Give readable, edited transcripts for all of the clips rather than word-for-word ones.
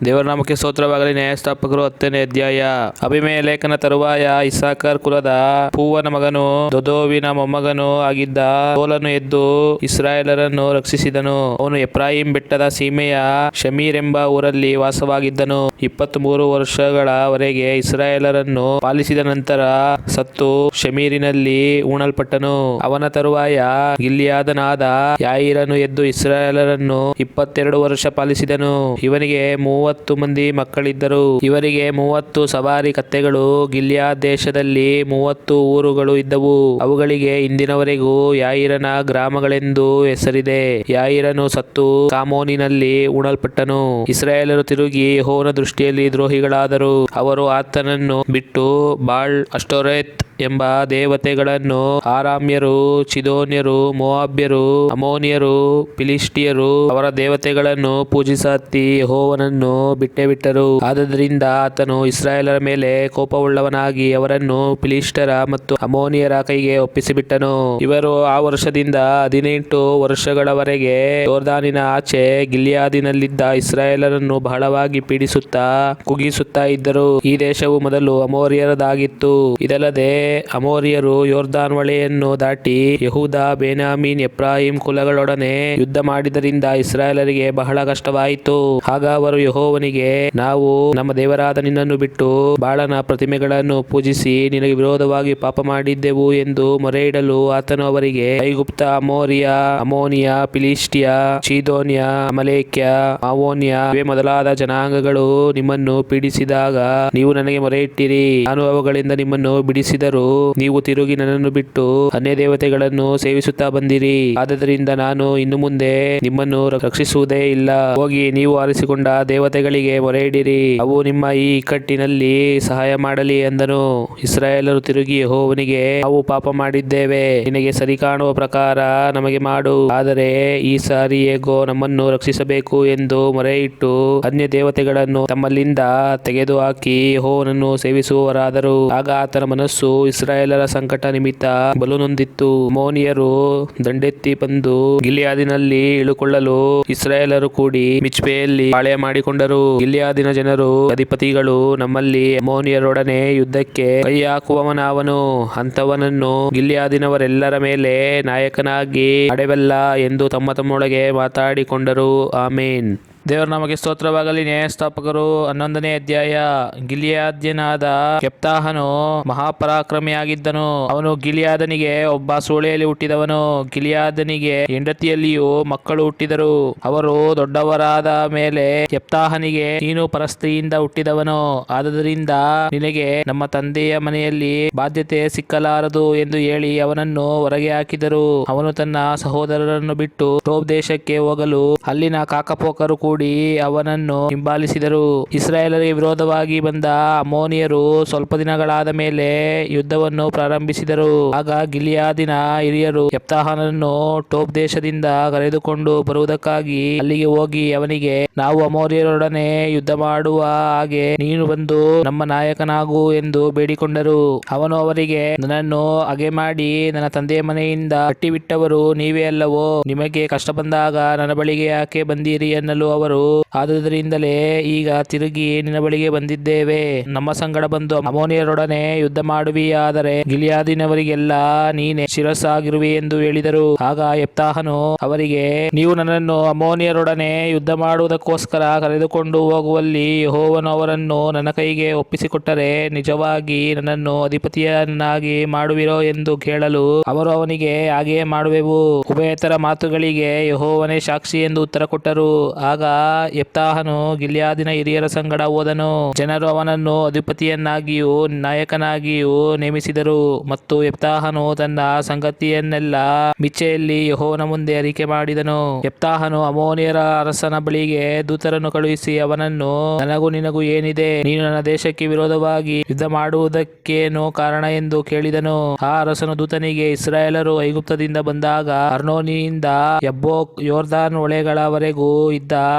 ದೇವರ ನಾಮಕ್ಕೆ ಸ್ತೋತ್ರವಾಗಲಿ. ನ್ಯಾಯಸ್ಥಾಪಕರು 10ನೇ ಅಧ್ಯಾಯ. ಅಬೀಮೆಲೆಕನ ತರುವಾಯ ಇಸ್ಸಾಕಾರ್ ಕುಲದ ಪೂವನ ಮಗನೂ ದೋದೋವಿನ ಮೊಮ್ಮಗನೂ ಆಗಿದ್ದ ಸೌಲನು ಎದ್ದು ಇಸ್ರಾಯೇಲರನ್ನು ರಕ್ಷಿಸಿದನು. ಅವನು ಎಫ್ರಾಯೀಮ್ ಬೆಟ್ಟದ ಸೀಮೆಯ ಶಮೀರೆಂಬ ಊರಲ್ಲಿ ವಾಸವಾಗಿದ್ದನು. 23 ವರ್ಷಗಳವರೆಗೆ ಇಸ್ರಾಯೇಲರನ್ನು ಪಾಲಿಸಿದ ನಂತರ ಸತ್ತು ಶಮೀರಿನಲ್ಲಿ ಹೂಣಲ್ಪಟ್ಟನು. ಅವನ ತರುವಾಯ ಗಿಲ್ಯಾದನಾದ ಯಾಯೀರನು ಎದ್ದು ಇಸ್ರಾಯೇಲರನ್ನು 22 ವರ್ಷ ಪಾಲಿಸಿದನು. ಇವನಿಗೆ 30 ಮಂದಿ ಮಕ್ಕಳಿದ್ದರು. ಇವರಿಗೆ 30 ಸವಾರಿ ಕತ್ತೆಗಳು. ಗಿಲ್ಯಾದ್ ದೇಶದಲ್ಲಿ 30 ಊರುಗಳು ಇದ್ದವು. ಅವುಗಳಿಗೆ ಇಂದಿನವರೆಗೂ ಯಾಯೀರನ ಗ್ರಾಮಗಳೆಂದು ಹೆಸರಿದೆ. ಯಾಯೀರನು ಸತ್ತು ಕಾಮೋನಿನಲ್ಲಿ ಹೂಣಲ್ಪಟ್ಟನು. ಇಸ್ರಾಯೇಲರು ತಿರುಗಿ ಯೆಹೋವನ ದೃಷ್ಟಿಯಲ್ಲಿ ದ್ರೋಹಿಗಳಾದರು. ಅವರು ಆತನನ್ನು ಬಿಟ್ಟು ಬಾಳ್ ಅಷ್ಟೋರೆತ್ ಎಂಬ ದೇವತೆಗಳನ್ನು, ಆರಾಮ್ಯರು, ಚಿದೋನ್ಯರು, ಮೋವಾಬ್ಯರು, ಅಮ್ಮೋನಿಯರು, ಫಿಲಿಷ್ಟಿಯರು ಅವರ ದೇವತೆಗಳನ್ನು ಪೂಜಿಸಹತ್ತಿ ಯೆಹೋವನನ್ನು ಬಿಟ್ಟರು. ಆದದರಿಂದ ಆತನು ಇಸ್ರಾಯೇಲರ ಮೇಲೆ ಕೋಪವುಳ್ಳವನಾಗಿ ಅವರನ್ನು ಫಿಲಿಷ್ಟಿಯರ ಮತ್ತು ಅಮ್ಮೋನಿಯರ ಕೈಗೆ ಒಪ್ಪಿಸಿಬಿಟ್ಟನು. ಇವರು ಆ ವರ್ಷದಿಂದ 18 ವರ್ಷಗಳವರೆಗೆ ಯೊರ್ದಾನಿನ ಆಚೆ ಗಿಲ್ಯಾದಿನಲ್ಲಿದ್ದ ಇಸ್ರಾಯೇಲರನ್ನು ಬಹಳವಾಗಿ ಪೀಡಿಸುತ್ತಾ ಕುಗ್ಗಿಸುತ್ತಾ ಇದ್ದರು. ಈ ದೇಶವು ಮೊದಲು ಅಮೋರಿಯರದಾಗಿತ್ತು. ಇದಲ್ಲದೆ ಅಮೋರಿಯರು ಯೊರ್ದಾನ್ ಹೊಳೆಯನ್ನು ದಾಟಿ ಯೆಹೂದ, ಬೆನ್ಯಾಮೀನ್, ಎಫ್ರಾಯೀಮ್ ಕುಲಗಳೊಡನೆ ಯುದ್ಧ ಮಾಡಿದ್ದರಿಂದ ಇಸ್ರಾಯೇಲರಿಗೆ ಬಹಳ ಕಷ್ಟವಾಯಿತು. ಆಗ ಅವರು ಯೆಹೋವನಿಗೆ, ನಾವು ನಮ್ಮ ದೇವರಾದ ನಿನ್ನನ್ನು ಬಿಟ್ಟು ಬಾಳನ ಪ್ರತಿಮೆಗಳನ್ನು ಪೂಜಿಸಿ ನಿನಗೆ ವಿರೋಧವಾಗಿ ಪಾಪ ಮಾಡಿದ್ದೆವು ಎಂದು ಮೊರೆಯಿಡಲು ಆತನು ಅವರಿಗೆ, ಐಗುಪ್ತ, ಅಮೋರಿಯ, ಅಮ್ಮೋನಿಯ, ಫಿಲಿಷ್ಟಿಯ, ಚೀದೋನ್ಯ, ಅಮಲೇಕ್ಯ, ಮಾವೋನ್ಯ ಇವೇ ಮೊದಲಾದ ಜನಾಂಗಗಳು ನಿಮ್ಮನ್ನು ಪೀಡಿಸಿದಾಗ ನೀವು ನನಗೆ ಮೊರೆಯಿಟ್ಟಿರಿ. ನಾನು ಅವುಗಳಿಂದ ನಿಮ್ಮನ್ನು ಬಿಡಿಸಿದರೂ ನೀವು ತಿರುಗಿ ನನ್ನನ್ನು ಬಿಟ್ಟು ಅನ್ಯ ದೇವತೆಗಳನ್ನು ಸೇವಿಸುತ್ತಾ ಬಂದಿರಿ. ಆದದರಿಂದ ನಾನು ಇನ್ನು ಮುಂದೆ ನಿಮ್ಮನ್ನು ರಕ್ಷಿಸುವುದೇ ಇಲ್ಲ. ಹೋಗಿ ನೀವು ಆರಿಸಿಕೊಂಡ ದೇವತೆಗಳಿಗೆ ಮೊರೆಯಿಡಿರಿ, ಅವು ನಿಮ್ಮ ಈ ಇಕ್ಕಟ್ಟಿನಲ್ಲಿ ಸಹಾಯ ಮಾಡಲಿ ಎಂದನು. ಇಸ್ರಾಯೇಲರು ತಿರುಗಿ ಯೆಹೋವನಿಗೆ, ನಾವು ಪಾಪ ಮಾಡಿದ್ದೇವೆ, ನಿನಗೆ ಸರಿ ಕಾಣುವ ಪ್ರಕಾರ ನಮಗೆ ಮಾಡು, ಆದರೆ ಈ ಸಾರಿ ಹೇಗೋ ನಮ್ಮನ್ನು ರಕ್ಷಿಸಬೇಕು ಎಂದು ಮೊರೆಯಿಟ್ಟು ಅನ್ಯ ದೇವತೆಗಳನ್ನು ತಮ್ಮಲ್ಲಿಂದ ತೆಗೆದುಹಾಕಿ ಯೆಹೋವನನ್ನು ಸೇವಿಸುವವರಾದರು. ಆಗ ಆತನ ಮನಸ್ಸು ಇಸ್ರಾಯೇಲರ ಸಂಕಟ ನಿಮಿತ್ತ ಬಲು ನೊಂದಿತ್ತು. ಅಮ್ಮೋನಿಯರು ದಂಡೆತ್ತಿ ಬಂದು ಗಿಲ್ಯಾದಿನಲ್ಲಿ ಇಳುಕೊಳ್ಳಲು ಇಸ್ರಾಯೇಲರು ಕೂಡಿ ಮಿಚ್ಪೆಯಲ್ಲಿ ಪಾಳೆಯ ಮಾಡಿಕೊಂಡರು. ಗಿಲ್ಯಾದಿನ ಜನರು, ಅಧಿಪತಿಗಳು, ನಮ್ಮಲ್ಲಿ ಅಮ್ಮೋನಿಯರೊಡನೆ ಯುದ್ಧಕ್ಕೆ ಕೈ ಹಾಕುವವನಾವನು, ಅಂಥವನನ್ನು ಗಿಲ್ಯಾದಿನವರೆಲ್ಲರ ಮೇಲೆ ನಾಯಕನಾಗಿ ಮಾಡಬಲ್ಲ ಎಂದು ತಮ್ಮೊಳಗೆ ಮಾತಾಡಿಕೊಂಡರು. ಆಮೇನ್. ದೇವರ ನಾಮಕ್ಕೆ ಸ್ತೋತ್ರವಾಗಲಿ. ನ್ಯಾಯಸ್ಥಾಪಕರು 11ನೇ ಅಧ್ಯಾಯ. ಗಿಲ್ಯಾದ್ಯನಾದ ಯೆಫ್ತಾಹನು ಮಹಾಪರಾಕ್ರಮಿಯಾಗಿದ್ದನು. ಅವನು ಗಿಲ್ಯಾದನಿಗೆ ಒಬ್ಬ ಸೂಳೆಯಲ್ಲಿ ಹುಟ್ಟಿದವನು. ಗಿಲ್ಯಾದನಿಗೆ ಹೆಂಡತಿಯಲ್ಲಿಯೂ ಮಕ್ಕಳು ಹುಟ್ಟಿದರು. ಅವರು ದೊಡ್ಡವರಾದ ಮೇಲೆ ಯೆಫ್ತಾಹನಿಗೆ, ನೀನು ಪರಸ್ತ್ರೀಯಿಂದ ಹುಟ್ಟಿದವನು, ಆದದರಿಂದ ನಿನಗೆ ನಮ್ಮ ತಂದೆಯ ಮನೆಯಲ್ಲಿ ಬಾಧ್ಯತೆ ಸಿಕ್ಕಲಾರದು ಎಂದು ಹೇಳಿ ಅವನನ್ನು ಹೊರಗೆ ಹಾಕಿದರು. ಅವನು ತನ್ನ ಸಹೋದರರನ್ನು ಬಿಟ್ಟು ಟೋಬ್ ದೇಶಕ್ಕೆ ಹೋಗಲು ಅಲ್ಲಿನ ಕಾಕಪೋಕರು ಕೂಡಿ ಅವನನ್ನು ಹಿಂಬಾಲಿಸಿದರು. ಇಸ್ರಾಯೇಲರಿಗೆ ವಿರೋಧವಾಗಿ ಬಂದ ಅಮ್ಮೋನಿಯರು ಸ್ವಲ್ಪ ದಿನಗಳಾದ ಮೇಲೆ ಯುದ್ಧವನ್ನು ಪ್ರಾರಂಭಿಸಿದರು. ಆಗ ಗಿಲ್ಯಾದಿನ ಹಿರಿಯರು ಯೆಫ್ತಾಹನನ್ನು ಟೋಬ್ ದೇಶದಿಂದ ಕರೆದುಕೊಂಡು ಬರುವುದಕ್ಕಾಗಿ ಅಲ್ಲಿಗೆ ಹೋಗಿ ಅವನಿಗೆ, ನಾವು ಅಮೋರಿಯರೊಡನೆ ಯುದ್ಧ ಮಾಡುವ ಹಾಗೆ ನೀನು ಬಂದು ನಮ್ಮ ನಾಯಕನಾಗು ಎಂದು ಬೇಡಿಕೊಂಡರು. ಅವನು ಅವರಿಗೆ, ನನ್ನನ್ನು ಹಗೆ ಮಾಡಿ ನನ್ನ ತಂದೆಯ ಮನೆಯಿಂದ ಕಟ್ಟಿಬಿಟ್ಟವರು ನೀವೇ ಅಲ್ಲವೋ? ನಿಮಗೆ ಕಷ್ಟ ಬಂದಾಗ ನನ್ನ ಬಳಿಗೆ ಯಾಕೆ ಬಂದಿರಿ ಎನ್ನಲು ಅವರು, ಆದುದರಿಂದಲೇ ಈಗ ತಿರುಗಿ ನಿನ್ನ ಬಳಿಗೆ ಬಂದಿದ್ದೇವೆ. ನಮ್ಮ ಸಂಗಡ ಬಂದು ಅಮ್ಮೋನಿಯರೊಡನೆ ಯುದ್ಧ ಮಾಡುವಿಯಾದರೆ ಗಿಲ್ಯಾದಿನವರಿಗೆಲ್ಲ ನೀನೇ ಶಿರಸ್ಸಾಗಿರುವಿ ಎಂದು ಹೇಳಿದರು. ಆಗ ಯೆಫ್ತಾಹನು ಅವರಿಗೆ, ನೀವು ನನ್ನನ್ನು ಅಮ್ಮೋನಿಯರೊಡನೆ ಯುದ್ಧ ಮಾಡುವುದಕ್ಕೋಸ್ಕರ ಕರೆದುಕೊಂಡು ಹೋಗುವಲ್ಲಿ ಯೆಹೋವನು ಅವರನ್ನು ನನ್ನ ಕೈಗೆ ಒಪ್ಪಿಸಿಕೊಟ್ಟರೆ ನಿಜವಾಗಿ ನನ್ನನ್ನು ಅಧಿಪತಿಯನ್ನಾಗಿ ಮಾಡುವಿರೋ ಎಂದು ಕೇಳಲು ಅವರು ಅವನಿಗೆ, ಹಾಗೆಯೇ ಮಾಡುವೆವು, ಉಭಯತರ ಮಾತುಗಳಿಗೆ ಯೆಹೋವನೇ ಸಾಕ್ಷಿ ಎಂದು ಉತ್ತರ ಕೊಟ್ಟರು. ಆಗ ಯೆಫ್ತಾಹನು ಗಿಲ್ಯಾದಿನ ಹಿರಿಯರ ಸಂಗಡ ಹೋದನು. ಜನರು ಅವನನ್ನು ಅಧಿಪತಿಯನ್ನಾಗಿಯೂ ನಾಯಕನಾಗಿಯೂ ನೇಮಿಸಿದರು. ಮತ್ತು ಯೆಫ್ತಾಹನು ತನ್ನ ಸಂಗತಿಯನ್ನೆಲ್ಲ ಮಿಚ್ಪೆಯಲ್ಲಿ ಯೆಹೋವನ ಮುಂದೆ ಅರಿಕೆ ಮಾಡಿದನು. ಯೆಫ್ತಾಹನು ಅಮ್ಮೋನಿಯರ ಅರಸನ ಬಳಿಗೆ ದೂತರನ್ನು ಕಳುಹಿಸಿ ಅವನನ್ನು, ನನಗೂ ನಿನಗೂ ಏನಿದೆ? ನೀನು ನನ್ನ ದೇಶಕ್ಕೆ ವಿರೋಧವಾಗಿ ಯುದ್ಧ ಮಾಡುವುದಕ್ಕೇನು ಕಾರಣ ಎಂದು ಕೇಳಿದನು. ಆ ಅರಸನು ದೂತನಿಗೆ, ಇಸ್ರಾಯೇಲರು ಐಗುಪ್ತದಿಂದ ಬಂದಾಗ ಅರ್ನೋನಿನಿಂದ ಯಬ್ಬೋಕ್ ಯೊರ್ದಾನ್ ಹೊಳೆಗಳವರೆಗೂ ಇದ್ದ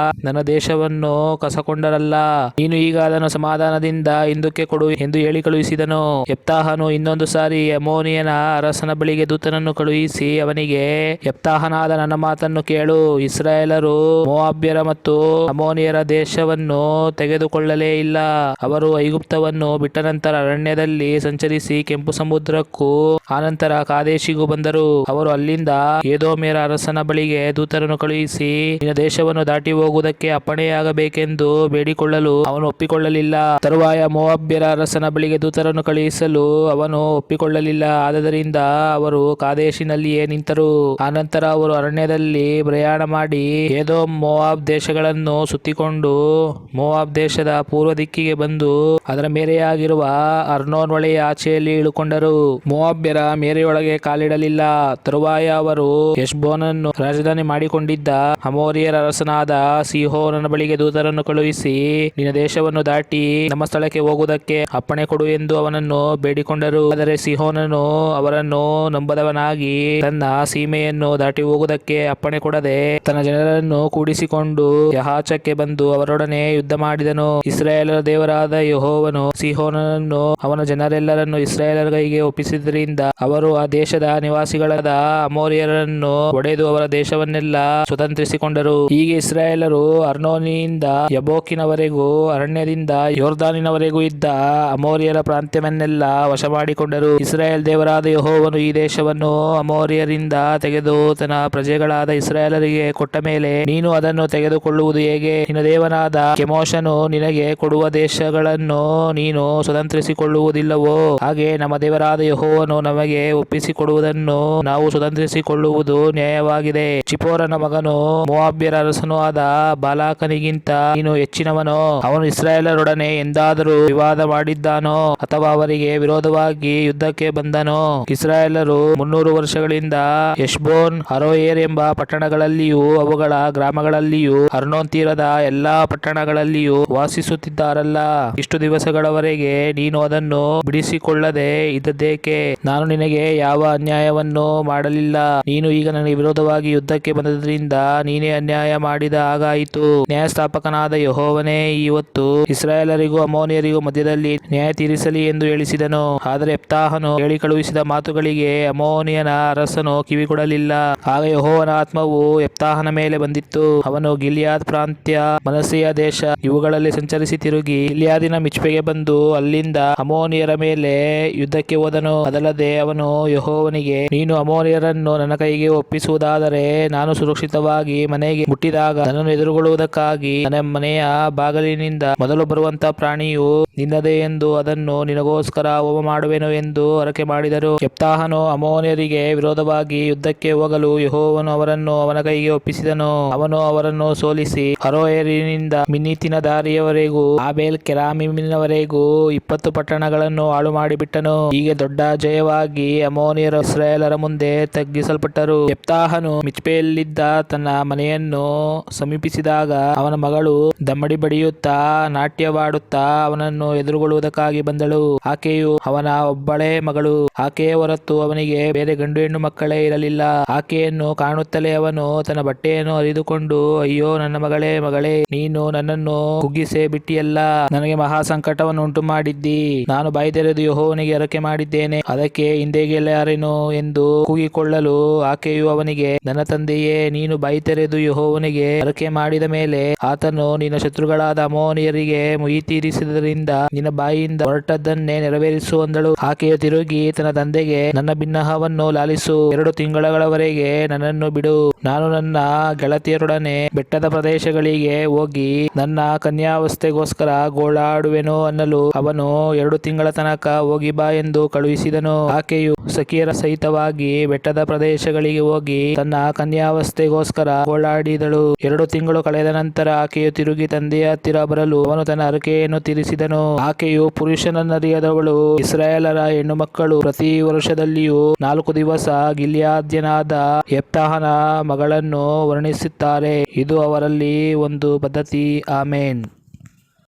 ನನ್ನ ದೇಶವನ್ನು ಕಸಕೊಂಡರಲ್ಲ. ನೀನು ಈಗ ಅದನ್ನು ಸಮಾಧಾನದಿಂದ ಹಿಂದಕ್ಕೆ ಕೊಡು ಎಂದು ಹೇಳಿ ಕಳುಹಿಸಿದನು. ಯೆಪ್ತಾಹನು ಇನ್ನೊಂದು ಸಾರಿ ಅಮ್ಮೋನಿಯನ ಅರಸನ ಬಳಿಗೆ ದೂತನನ್ನು ಕಳುಹಿಸಿ ಅವನಿಗೆ, ಯೆಪ್ತಾಹನಾದ ನನ್ನ ಮಾತನ್ನು ಕೇಳು. ಇಸ್ರಾಯೇಲರು ಮೋವಾಬ್ಯರ ಮತ್ತು ಅಮ್ಮೋನಿಯರ ದೇಶವನ್ನು ತೆಗೆದುಕೊಳ್ಳಲೇ ಇಲ್ಲ. ಅವರು ಐಗುಪ್ತವನ್ನು ಬಿಟ್ಟ ನಂತರ ಅರಣ್ಯದಲ್ಲಿ ಸಂಚರಿಸಿ ಕೆಂಪು ಸಮುದ್ರಕ್ಕೂ ಆನಂತರ ಕಾದೇಶಿಗೂ ಬಂದರು. ಅವರು ಅಲ್ಲಿಂದ ಏದೋಮ್ಯರ ಅರಸನ ಬಳಿಗೆ ದೂತರನ್ನು ಕಳುಹಿಸಿ ನಿನ್ನ ದೇಶವನ್ನು ದಾಟಿ ಹೋಗುವುದಕ್ಕೆ ಅಪ್ಪಣೆಯಾಗಬೇಕೆಂದು ಬೇಡಿಕೊಳ್ಳಲು ಅವನು ಒಪ್ಪಿಕೊಳ್ಳಲಿಲ್ಲ. ತರುವಾಯ ಮೋವಾಬ್ಯರ ಅರಸನ ಬಳಿಗೆ ದೂತರನ್ನು ಕಳುಹಿಸಲು ಅವನು ಒಪ್ಪಿಕೊಳ್ಳಲಿಲ್ಲ. ಆದ್ದರಿಂದ ಅವರು ಕಾದೇಶಿನಲ್ಲಿಯೇ ನಿಂತರು. ಆನಂತರ ಅವರು ಅರಣ್ಯದಲ್ಲಿ ಪ್ರಯಾಣ ಮಾಡಿ ಏದೋಮ್ ಮೋವಾಬ್ ದೇಶಗಳನ್ನು ಸುತ್ತಿಕೊಂಡು ಮೋವಾಬ್ ದೇಶದ ಪೂರ್ವ ದಿಕ್ಕಿಗೆ ಬಂದು ಅದರ ಮೇರೆಯಾಗಿರುವ ಅರ್ನೋನ್ ಹೊಳೆಯ ಆಚೆಯಲ್ಲಿ ಇಳುಕೊಂಡರು. ಮೋವಾಬ್ಯರ ಮೇರೆಯೊಳಗೆ ಕಾಲಿಡಲಿಲ್ಲ. ತರುವಾಯ ಅವರು ಹೆಷ್ಬೋನನ್ನು ರಾಜಧಾನಿ ಮಾಡಿಕೊಂಡಿದ್ದ ಅಮೋರಿಯರ ಅರಸನಾದ ಸೀಹೋನನ ಬಳಿಗೆ ದೂತರನ್ನು ಕಳುಹಿಸಿ ನಿನ್ನ ದೇಶವನ್ನು ದಾಟಿ ನಮ್ಮ ಸ್ಥಳಕ್ಕೆ ಹೋಗುವುದಕ್ಕೆ ಅಪ್ಪಣೆ ಕೊಡು ಎಂದು ಅವನನ್ನು ಬೇಡಿಕೊಂಡರು. ಆದರೆ ಸೀಹೋನನು ಅವರನ್ನು ನಂಬದವನಾಗಿ ತನ್ನ ಸೀಮೆಯನ್ನು ದಾಟಿ ಹೋಗುವುದಕ್ಕೆ ಅಪ್ಪಣೆ ಕೊಡದೆ ತನ್ನ ಜನರನ್ನು ಕೂಡಿಸಿಕೊಂಡು ಯಹಾಚಕ್ಕೆ ಬಂದು ಅವರೊಡನೆ ಯುದ್ಧ ಮಾಡಿದನು. ಇಸ್ರಾಯೇಲರ ದೇವರಾದ ಯೆಹೋವನು ಸೀಹೋನನನ್ನು ಅವನ ಜನರೆಲ್ಲರನ್ನು ಇಸ್ರಾಯೇಲರ ಕೈಗೆ ಒಪ್ಪಿಸಿದ್ದರಿಂದ ಅವರು ಆ ದೇಶದ ನಿವಾಸಿಗಳಾದ ಅಮೋರಿಯರನ್ನು ಹೊಡೆದು ಅವರ ದೇಶವನ್ನೆಲ್ಲ ಸ್ವತಂತ್ರಿಸಿಕೊಂಡರು. ಹೀಗೆ ಇಸ್ರಾಯೇಲರು ಅರ್ನೋನಿನಿಂದ ಯಬ್ಬೋಕಿನವರೆಗೂ ಅರಣ್ಯದಿಂದ ಯೋರ್ದಾನಿನವರೆಗೂ ಇದ್ದ ಅಮೋರಿಯರ ಪ್ರಾಂತ್ಯವನ್ನೆಲ್ಲ ವಶ ಮಾಡಿಕೊಂಡರು. ಇಸ್ರಾಯೇಲ್ ದೇವರಾದ ಯೆಹೋವನು ಈ ದೇಶವನ್ನು ಅಮೋರಿಯರಿಂದ ತೆಗೆದು ತನ್ನ ಪ್ರಜೆಗಳಾದ ಇಸ್ರಾಯೇಲರಿಗೆ ಕೊಟ್ಟ ಮೇಲೆ ನೀನು ಅದನ್ನು ತೆಗೆದುಕೊಳ್ಳುವುದು ಹೇಗೆ? ನಿನ್ನ ದೇವನಾದ ಕೆಮೋಷನು ನಿನಗೆ ಕೊಡುವ ದೇಶಗಳನ್ನು ನೀನು ಸ್ವತಂತ್ರಿಸಿಕೊಳ್ಳುವುದಿಲ್ಲವೋ? ಹಾಗೆ ನಮ್ಮ ದೇವರಾದ ಯೆಹೋವನು ನಮಗೆ ಒಪ್ಪಿಸಿಕೊಡುವುದನ್ನು ನಾವು ಸ್ವತಂತ್ರಿಸಿಕೊಳ್ಳುವುದು ನ್ಯಾಯವಾಗಿದೆ. ಚಿಪೋರನ ಮಗನು ಮೋವಾಬ್ಯರ ಅರಸನೂ ಆದ ಬಾಲಾಕನಿಗಿಂತ ನೀನು ಹೆಚ್ಚಿನವನೋ? ಅವನು ಇಸ್ರಾಯೇಲರೊಡನೆ ಎಂದಾದರೂ ವಿವಾದ ಮಾಡಿದ್ದಾನೋ ಅಥವಾ ಅವರಿಗೆ ವಿರೋಧವಾಗಿ ಯುದ್ಧಕ್ಕೆ ಬಂದನೋ? ಇಸ್ರಾಯೇಲರು 300 ವರ್ಷಗಳಿಂದ ಹೆಷ್ಬೋನ್, ಅರೋಯೇರ್ ಎಂಬ ಪಟ್ಟಣಗಳಲ್ಲಿಯೂ ಅವುಗಳ ಗ್ರಾಮಗಳಲ್ಲಿಯೂ ಅರ್ನೋನ್ ತೀರದ ಎಲ್ಲಾ ಪಟ್ಟಣಗಳಲ್ಲಿಯೂ ವಾಸಿಸುತ್ತಿದ್ದಾರಲ್ಲ. ಇಷ್ಟು ದಿವಸಗಳವರೆಗೆ ನೀನು ಅದನ್ನು ಬಿಡಿಸಿಕೊಳ್ಳದೆ ಇದ್ದದ್ದೇಕೆ? ನಾನು ನಿನಗೆ ಯಾವ ಅನ್ಯಾಯವನ್ನು ಮಾಡಲಿಲ್ಲ. ನೀನು ಈಗ ನನಗೆ ವಿರೋಧವಾಗಿ ಯುದ್ಧಕ್ಕೆ ಬಂದದ್ರಿಂದ ನೀನೇ ಅನ್ಯಾಯ ಮಾಡಿದ ಹಾಗಾಯಿತು. ನ್ಯಾಯಸ್ಥಾಪಕನಾದ ಯೆಹೋವನೇ ಇವತ್ತು ಇಸ್ರಾಯೇಲರಿಗೂ ಅಮ್ಮೋನಿಯರಿಗೂ ಮಧ್ಯದಲ್ಲಿ ನ್ಯಾಯ ತೀರಿಸಲಿ ಎಂದು ಹೇಳಿಸಿದನು. ಆದರೆ ಯೆಪ್ತಾಹನು ಹೇಳಿ ಕಳುಹಿಸಿದ ಮಾತುಗಳಿಗೆ ಅಮ್ಮೋನಿಯನ ಅರಸನು ಕಿವಿಗೊಡಲಿಲ್ಲ. ಆಗ ಯೆಹೋವನ ಆತ್ಮವು ಯೆಪ್ತಾಹನ ಮೇಲೆ ಬಂದಿತ್ತು. ಅವನು ಗಿಲ್ಯಾದ್ ಪ್ರಾಂತ್ಯ, ಮನಸ್ಸೆಯ ದೇಶ ಇವುಗಳಲ್ಲಿ ಸಂಚರಿಸಿ ತಿರುಗಿ ಗಿಲ್ಯಾದಿನ ಮಿಚ್ಪೆಗೆ ಬಂದು ಅಲ್ಲಿಂದ ಅಮ್ಮೋನಿಯರ ಮೇಲೆ ಯುದ್ಧಕ್ಕೆ ಹೋದನು. ಅದಲ್ಲದೆ ಅವನು ಯೆಹೋವನಿಗೆ, ನೀನು ಅಮ್ಮೋನಿಯರನ್ನು ನನ್ನ ಕೈಗೆ ಒಪ್ಪಿಸುವುದಾದರೆ ನಾನು ಸುರಕ್ಷಿತವಾಗಿ ಮನೆಗೆ ಮುಟ್ಟಿದಾಗ ನನ್ನನ್ನು ಎದುರುಗೊಳ್ಳುವುದಕ್ಕಾಗಿ ನನ್ನ ಮನೆಯ ಬಾಗಿಲಿನಿಂದ ಮೊದಲು ಬರುವಂತಹ ಪ್ರಾಣಿಯು ನಿನ್ನದೇ ಎಂದು ಅದನ್ನು ನಿನಗೋಸ್ಕರ ಹೋಮ ಮಾಡುವೆನು ಎಂದು ಹರಕೆ ಮಾಡಿದರು. ಯೆಪ್ತಾಹನು ಅಮ್ಮೋನಿಯರಿಗೆ ವಿರೋಧವಾಗಿ ಯುದ್ಧಕ್ಕೆ ಹೋಗಲು ಯೆಹೋವನು ಅವರನ್ನು ಅವನ ಕೈಗೆ ಒಪ್ಪಿಸಿದನು. ಅವನು ಅವರನ್ನು ಸೋಲಿಸಿ ಅರೋಯೇರಿನಿಂದ ಮಿನ್ನಿತಿನ ದಾರಿಯವರೆಗೂ ಆಬೇಲ್ ಕೆರಾಮಿಮಿನವರೆಗೂ 20 ಪಟ್ಟಣಗಳನ್ನು ಹಾಳು ಮಾಡಿಬಿಟ್ಟನು. ಹೀಗೆ ದೊಡ್ಡ ಜಯವಾಗಿ ಅಮ್ಮೋನಿಯರು ಇಸ್ರಾಯೇಲರ ಮುಂದೆ ತಗ್ಗಿಸಲ್ಪಟ್ಟರು. ಯೆಪ್ತಾಹನು ಮಿಚ್ಪೆಯಲ್ಲಿದ್ದ ತನ್ನ ಮನೆಯನ್ನು ಸಮೀಪಿಸಿದಾಗ ಅವನ ಮಗಳು ದಮ್ಮಡಿ ಬಡಿಯುತ್ತಾ ನಾಟ್ಯವಾಡುತ್ತಾ ಅವನನ್ನು ಎದುರುಗೊಳ್ಳುವುದಕ್ಕಾಗಿ ಬಂದಳು. ಆಕೆಯು ಅವನ ಒಬ್ಬಳೇ ಮಗಳು. ಆಕೆಯ ಹೊರತು ಅವನಿಗೆ ಬೇರೆ ಗಂಡು ಹೆಣ್ಣು ಮಕ್ಕಳೇ ಇರಲಿಲ್ಲ. ಆಕೆಯನ್ನು ಕಾಣುತ್ತಲೇ ಅವನು ತನ್ನ ಬಟ್ಟೆಯನ್ನು ಹರಿದುಕೊಂಡು, ಅಯ್ಯೋ ನನ್ನ ಮಗಳೇ, ಮಗಳೇ, ನೀನು ನನ್ನನ್ನು ಕುಗ್ಗಿಸೇ ಬಿಟ್ಟಿಯಲ್ಲ. ನನಗೆ ಮಹಾ ಸಂಕಟವನ್ನು ಉಂಟು ಮಾಡಿದ್ದಿ. ನಾನು ಬಾಯಿ ತೆರೆದು ಯೆಹೋವನಿಗೆ ಹರಕೆ ಮಾಡಿದ್ದೇನೆ, ಅದಕ್ಕೆ ಹಿಂದೆಗೆಯಲಾರೆನು ಎಂದು ಕೂಗಿಕೊಳ್ಳಲು ಆಕೆಯು ಅವನಿಗೆ, ನನ್ನ ತಂದೆಯೇ, ನೀನು ಬಾಯಿ ತೆರೆದು ಯೆಹೋವನಿಗೆ ಹರಕೆ ಮಾಡಿದ ಮೇಲೆ ಆತನು ನಿನ್ನ ಶತ್ರುಗಳಾದ ಅಮ್ಮೋನಿಯರಿಗೆ ಮುಯಿ ತೀರಿಸಿದ್ದರಿಂದ ನಿನ್ನ ಬಾಯಿಯಿಂದ ಹೊರಟದ್ದನ್ನೇ ನೆರವೇರಿಸು ಅಂದಳು. ಆಕೆಯು ತಿರುಗಿ ತನ್ನ ತಂದೆಗೆ, ನನ್ನ ಬಿನ್ನಹವನ್ನು ಲಾಲಿಸು, 2 ತಿಂಗಳವರೆಗೆ ನನ್ನನ್ನು ಬಿಡು. ನಾನು ನನ್ನ ಗೆಳತಿಯರೊಡನೆ ಬೆಟ್ಟದ ಪ್ರದೇಶಗಳಿಗೆ ಹೋಗಿ ನನ್ನ ಕನ್ಯಾವಸ್ಥೆಗೋಸ್ಕರ ಗೋಳಾಡುವೆನು ಅನ್ನಲು ಅವನು 2 ತಿಂಗಳ ತನಕ ಹೋಗಿ ಬಾ ಎಂದು ಕಳುಹಿಸಿದನು. ಆಕೆಯು ಸಖಿಯರ ಸಹಿತವಾಗಿ ಬೆಟ್ಟದ ಪ್ರದೇಶಗಳಿಗೆ ಹೋಗಿ ತನ್ನ ಕನ್ಯಾವಸ್ಥೆಗೋಸ್ಕರ ಗೋಳಾಡಿದಳು. 2 ತಿಂಗಳು ಕಳೆದ ನಂತರ ಆಕೆಯು ತಿರುಗಿ ತಂದೆಯ ಹತ್ತಿರ ಬರಲು ಅವನು ತನ್ನ ಹರಕೆಯನ್ನು ತೀರಿಸಿದನು. ಆಕೆಯು ಪುರುಷನನ್ನರಿಯದವಳು. ಇಸ್ರಾಯೇಲರ ಹೆಣ್ಣು ಮಕ್ಕಳು ಪ್ರತಿ ವರ್ಷದಲ್ಲಿಯೂ 4 ದಿವಸ ಗಿಲ್ಯಾದ್ಯನಾದ ಯೆಪ್ತಾಹನ ಮಗಳನ್ನು ವರ್ಣಿಸುತ್ತಾರೆ. ಇದು ಅವರಲ್ಲಿ ಒಂದು ಪದ್ಧತಿ. ಆಮೇನ್.